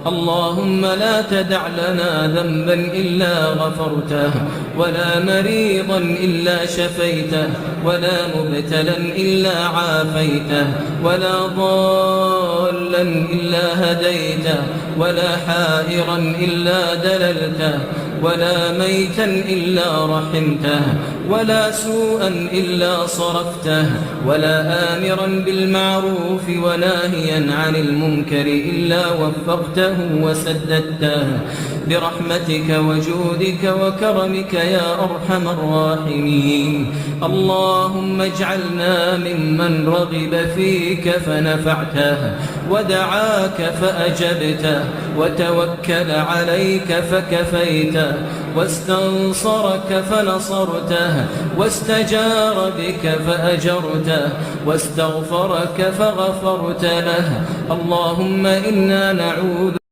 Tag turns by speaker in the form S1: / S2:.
S1: اللهم لا تدع لنا ذنبا إلا غفرته، ولا مريضا إلا شفيته، ولا مبتلا إلا عافيته، ولا ضالا إلا هديته، ولا حائرا إلا دللته، ولا ميتا إلا رحمته، ولا سوءا إلا صرفته، ولا آمرا بالمعروف وناهيا عن المنكر إلا وفقته وسددته، برحمتك وجودك وكرمك يا أرحم الراحمين. اللهم اجعلنا ممن رغب فيك فنفعته، ودعاك فأجبته، وتوكل عليك فكفيته، واستنصرك فنصرته، واستجار بك فأجرته، واستغفرك فغفرت له. اللهم إنا نعوذ